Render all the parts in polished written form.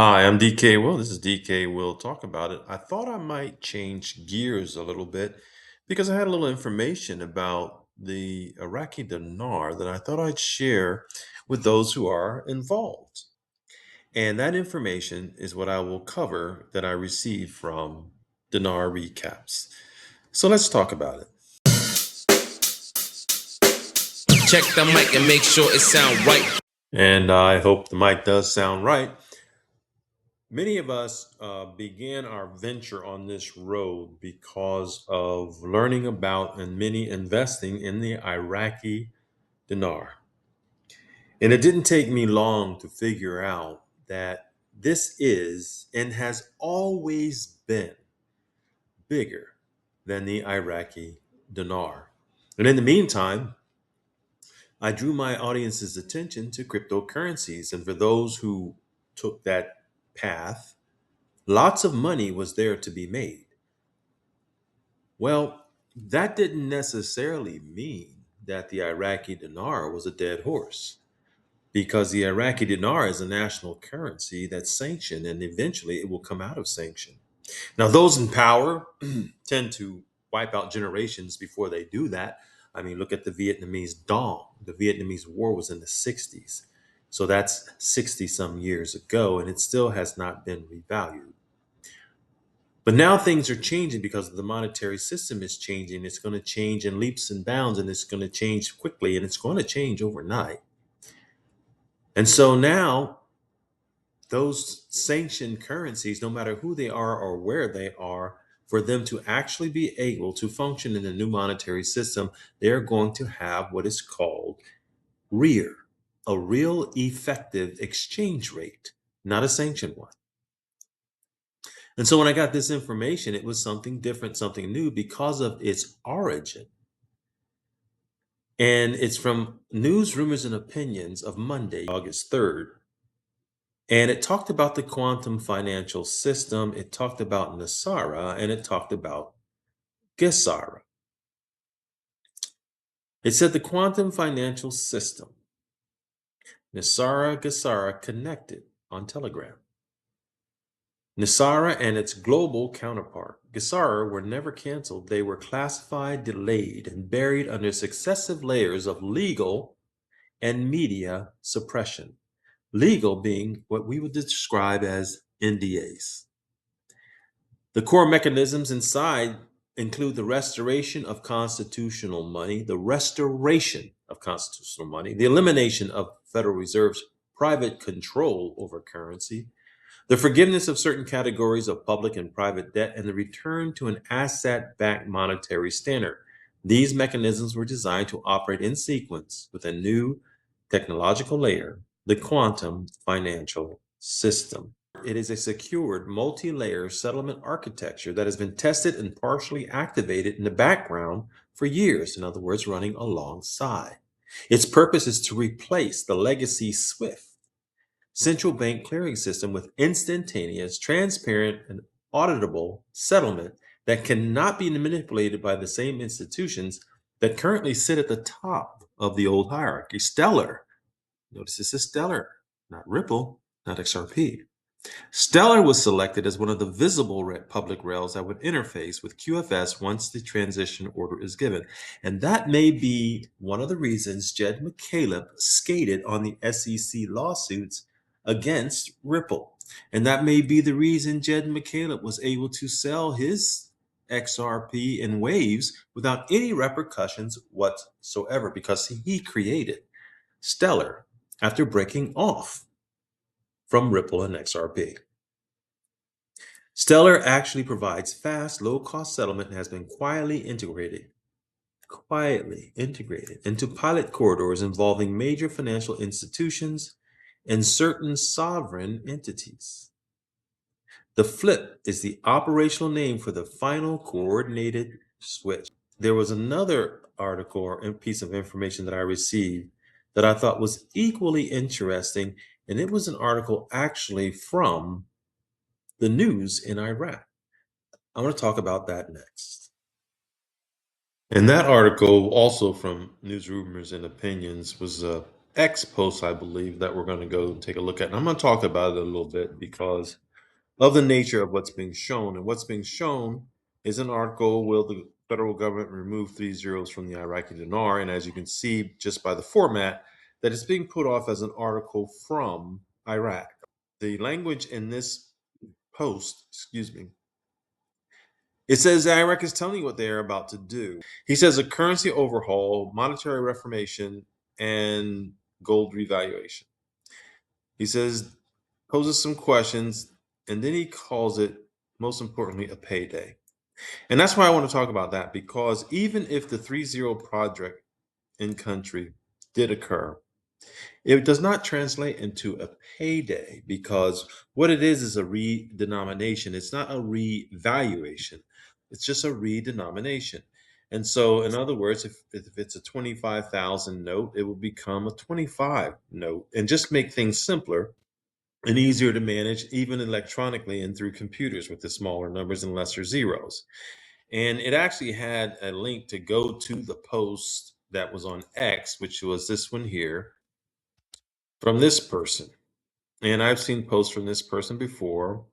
Hi, I'm DKWILL. This is DKWILL Talk About It. I thought I might change gears a little bit because I had a little information about the Iraqi dinar that I thought I'd share with those who are involved. And that information is what I will cover that I received from Dinar Recaps. So let's talk about it. Check the mic and make sure it sound right. And I hope the mic does sound right. Many of us began our venture on this road because of learning about and many investing in the Iraqi dinar. And it didn't take me long to figure out that this is and has always been bigger than the Iraqi dinar. And in the meantime, I drew my audience's attention to cryptocurrencies. And for those who took that path, lots of money was there to be made. Well, that didn't necessarily mean that the Iraqi dinar was a dead horse, because the Iraqi dinar is a national currency that's sanctioned and eventually it will come out of sanction. Now, those in power tend to wipe out generations before they do that. I mean, look at the Vietnamese Dong. The Vietnamese War was in the 60s. So that's 60 some years ago, and it still has not been revalued. But now things are changing because the monetary system is changing. It's going to change in leaps and bounds, and it's going to change quickly, and it's going to change overnight. And so now those sanctioned currencies, no matter who they are or where they are, for them to actually be able to function in the new monetary system, they're going to have what is called Reer, a real effective exchange rate, not a sanctioned one. And so when I got this information, it was something different, something new because of its origin. And it's from News, Rumors, and Opinions of Monday, August 3rd. And it talked about the quantum financial system, it talked about Nasara, and it talked about Gesara. It said the quantum financial system, Nasara, Gesara connected on Telegram. Nasara and its global counterpart, Gesara, were never canceled. They were classified, delayed, and buried under successive layers of legal and media suppression. Legal being what we would describe as NDAs. The core mechanisms inside include the restoration of constitutional money, the elimination of Federal Reserve's private control over currency, the forgiveness of certain categories of public and private debt, and the return to an asset backed monetary standard. These mechanisms were designed to operate in sequence with a new technological layer, the quantum financial system. It is a secured multi layer settlement architecture that has been tested and partially activated in the background for years, in other words, running alongside. Its purpose is to replace the legacy SWIFT central bank clearing system with instantaneous, transparent, and auditable settlement that cannot be manipulated by the same institutions that currently sit at the top of the old hierarchy. Stellar, notice this is Stellar, not Ripple, not XRP. Stellar was selected as one of the visible public rails that would interface with QFS once the transition order is given. And that may be one of the reasons Jed McCaleb skated on the SEC lawsuits against Ripple. And that may be the reason Jed McCaleb was able to sell his XRP in waves without any repercussions whatsoever, because he created Stellar after breaking off from Ripple and XRP. Stellar actually provides fast, low-cost settlement and has been quietly integrated into pilot corridors involving major financial institutions and certain sovereign entities. The flip is the operational name for the final coordinated switch. There was another article or piece of information that I received that I thought was equally interesting, and it was an article actually from the news in Iraq. I want to talk about that next. And that article, also from News, Rumors, and Opinions, was X post, I believe, that we're going to go take a look at. And I'm going to talk about it a little bit because of the nature of what's being shown. And what's being shown is an article, Will the Federal Government Remove 3 Zeros from the Iraqi Dinar? And as you can see just by the format, that it's being put off as an article from Iraq. The language in this post, it says Iraq is telling you what they are about to do. He says a currency overhaul, monetary reformation, and gold revaluation. He says, poses some questions, and then he calls it, most importantly, a payday. And that's why I want to talk about that, because even if the 3-0 project in country did occur, it does not translate into a payday, because what it is a redenomination. It's not a revaluation. It's just a redenomination. And so, in other words, if it's a 25,000 note, it will become a 25 note, and just make things simpler and easier to manage, even electronically and through computers with the smaller numbers and lesser zeros. And it actually had a link to go to the post that was on X, which was this one here from this person. And I've seen posts from this person before.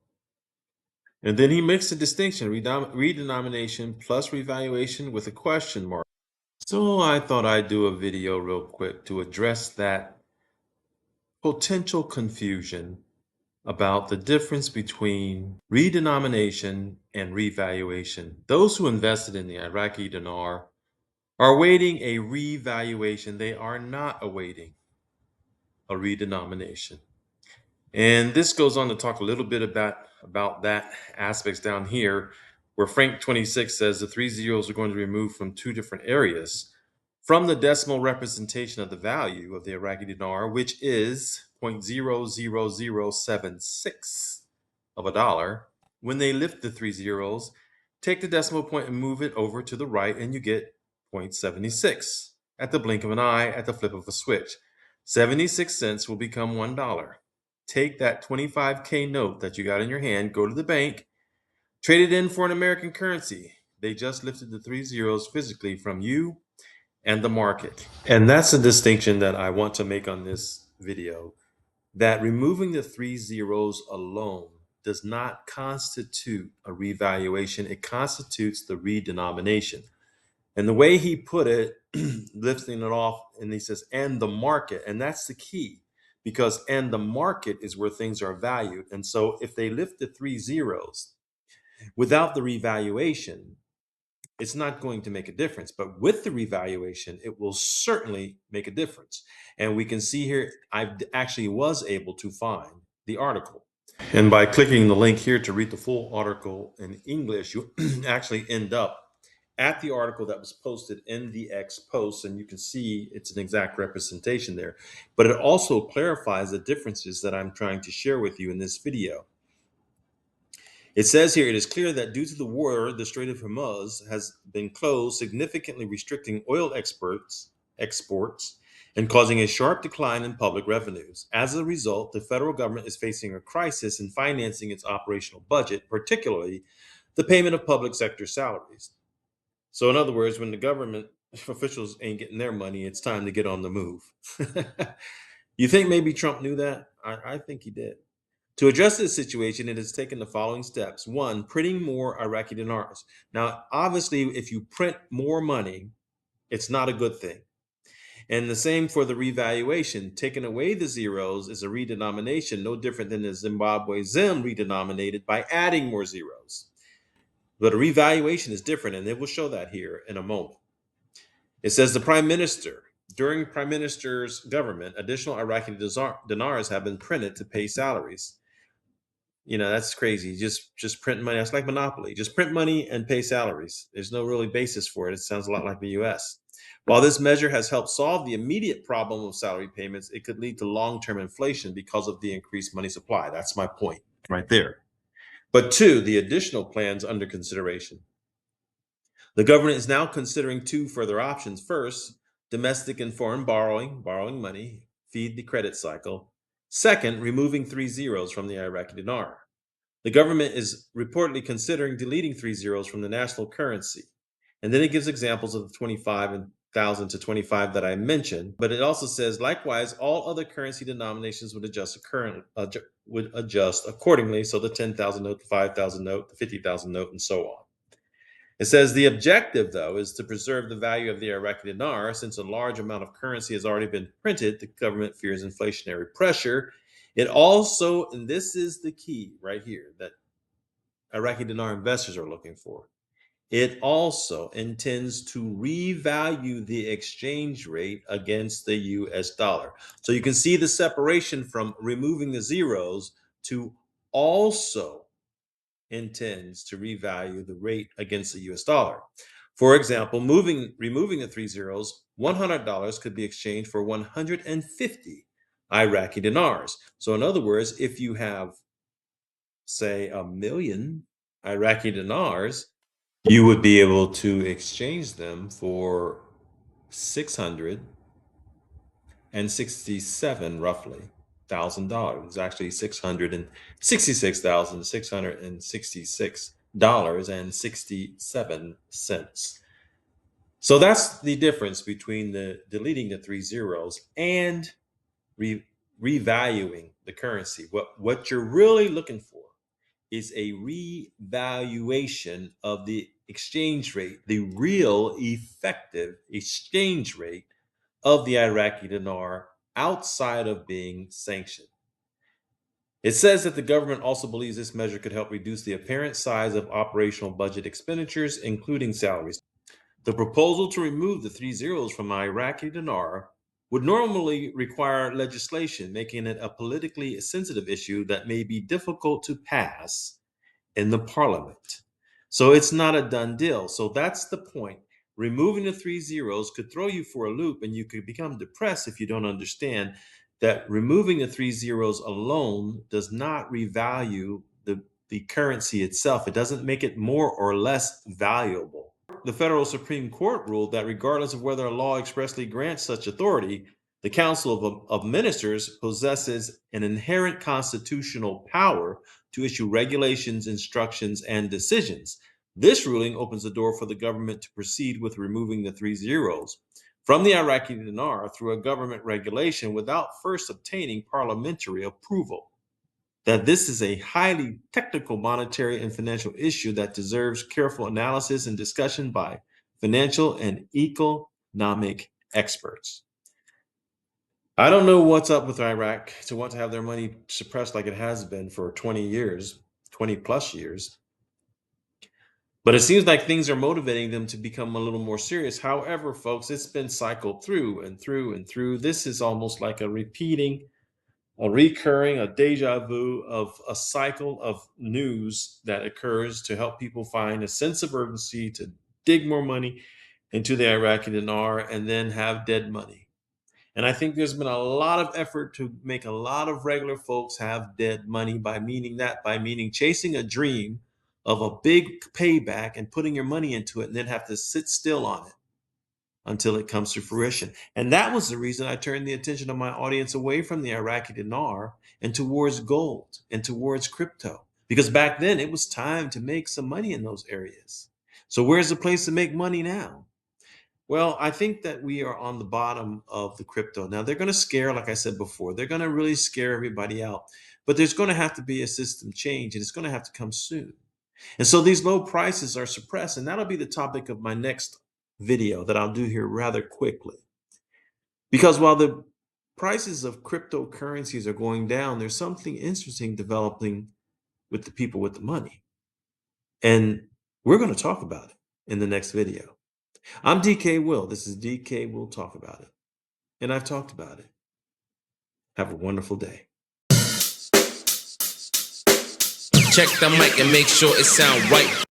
And then he makes a distinction, redenomination plus revaluation with a question mark. So I thought I'd do a video real quick to address that potential confusion about the difference between redenomination and revaluation. Those who invested in the Iraqi dinar are awaiting a revaluation. They are not awaiting a redenomination. And this goes on to talk a little bit about that aspects down here, where Frank 26 says the 3 zeros are going to be removed from two different areas from the decimal representation of the value of the Iraqi dinar, which is 0.00076 of a dollar. When they lift the 3 zeros, take the decimal point and move it over to the right, and you get 0.76 at the blink of an eye, at the flip of a switch. 76 cents will become $1. Take that 25K note that you got in your hand, go to the bank, trade it in for an American currency. They just lifted the 3 zeros physically from you and the market. And that's a distinction that I want to make on this video, that removing the 3 zeros alone does not constitute a revaluation. It constitutes the redenomination. And the way he put it, lifting it off, and he says, and the market, and that's the key, because and the market is where things are valued. And so if they lift the 3 zeros without the revaluation, it's not going to make a difference. But with the revaluation, it will certainly make a difference. And we can see here, I actually was able to find the article. And by clicking the link here to read the full article in English, you actually end up at the article that was posted in the X post, and you can see it's an exact representation there. But it also clarifies the differences that I'm trying to share with you in this video. It says here, it is clear that due to the war, the Strait of Hormuz has been closed, significantly restricting oil exports, and causing a sharp decline in public revenues. As a result, the federal government is facing a crisis in financing its operational budget, particularly the payment of public sector salaries. So, in other words, when the government officials ain't getting their money, it's time to get on the move. You think maybe Trump knew that? I think he did. To address this situation, it has taken the following steps. One, printing more Iraqi dinars. Now, obviously, if you print more money, it's not a good thing. And the same for the revaluation. Taking away the zeros is a redenomination, no different than the Zimbabwe Zim redenominated by adding more zeros. But a revaluation is different, and it will show that here in a moment. It says the prime minister, during prime minister's government, additional Iraqi dinars have been printed to pay salaries. You know, that's crazy. Just print money. That's like monopoly. Just print money and pay salaries. There's no really basis for it. It sounds a lot like the US. While this measure has helped solve the immediate problem of salary payments, it could lead to long-term inflation because of the increased money supply. That's my point right there. But two, the additional plans under consideration. The government is now considering two further options. First, domestic and foreign borrowing money, feed the credit cycle. Second, removing 3 zeros from the Iraqi dinar. The government is reportedly considering deleting 3 zeros from the national currency. And then it gives examples of the 25,000 10,000 to 25 that I mentioned, but it also says, likewise, all other currency denominations would adjust accordingly. So the 10,000 note, the 5,000 note, the 50,000 note, and so on. It says the objective, though, is to preserve the value of the Iraqi dinar. Since a large amount of currency has already been printed, the government fears inflationary pressure. It also, and this is the key right here that Iraqi dinar investors are looking for, it also intends to revalue the exchange rate against the US dollar. So you can see the separation from removing the zeros to also intends to revalue the rate against the US dollar. For example, removing the 3 zeros, $100 could be exchanged for 150 Iraqi dinars. So in other words, if you have, say, 1,000,000 Iraqi dinars, you would be able to exchange them for 667 roughly $1,000. It's actually $666,666.67. So that's the difference between the deleting the 3 zeros and revaluing the currency. What you're really looking for is a revaluation of the exchange rate, the real effective exchange rate of the Iraqi dinar outside of being sanctioned. It says that the government also believes this measure could help reduce the apparent size of operational budget expenditures, including salaries. The proposal to remove the 3 zeros from Iraqi dinar would normally require legislation, making it a politically sensitive issue that may be difficult to pass in the parliament. So it's not a done deal. So that's the point. Removing the 3 zeros could throw you for a loop, and you could become depressed if you don't understand that removing the 3 zeros alone does not revalue the currency itself. It doesn't make it more or less valuable. The federal Supreme Court ruled that regardless of whether a law expressly grants such authority, the Council of Ministers possesses an inherent constitutional power to issue regulations, instructions, and decisions. This ruling opens the door for the government to proceed with removing the 3 zeros from the Iraqi dinar through a government regulation without first obtaining parliamentary approval. That this is a highly technical monetary and financial issue that deserves careful analysis and discussion by financial and economic experts. I don't know what's up with Iraq to want to have their money suppressed like it has been for 20 years, 20 plus years. But it seems like things are motivating them to become a little more serious. However, folks, it's been cycled through and through and through. This is almost like a recurring, a deja vu of a cycle of news that occurs to help people find a sense of urgency to dig more money into the Iraqi dinar and then have dead money. And I think there's been a lot of effort to make a lot of regular folks have dead money by meaning chasing a dream of a big payback and putting your money into it and then have to sit still on it until it comes to fruition. And that was the reason I turned the attention of my audience away from the Iraqi dinar and towards gold and towards crypto. Because back then it was time to make some money in those areas. So where's the place to make money now? Well, I think that we are on the bottom of the crypto. Now, they're going to scare, like I said before, they're going to really scare everybody out. But there's going to have to be a system change, and it's going to have to come soon. And so these low prices are suppressed, and that'll be the topic of my next video that I'll do here rather quickly. Because while the prices of cryptocurrencies are going down, there's something interesting developing with the people with the money. And we're going to talk about it in the next video. I'm DKWILL. This is DKWILL Talk About It. And I've talked about it. Have a wonderful day. Check the mic and make sure it sound right.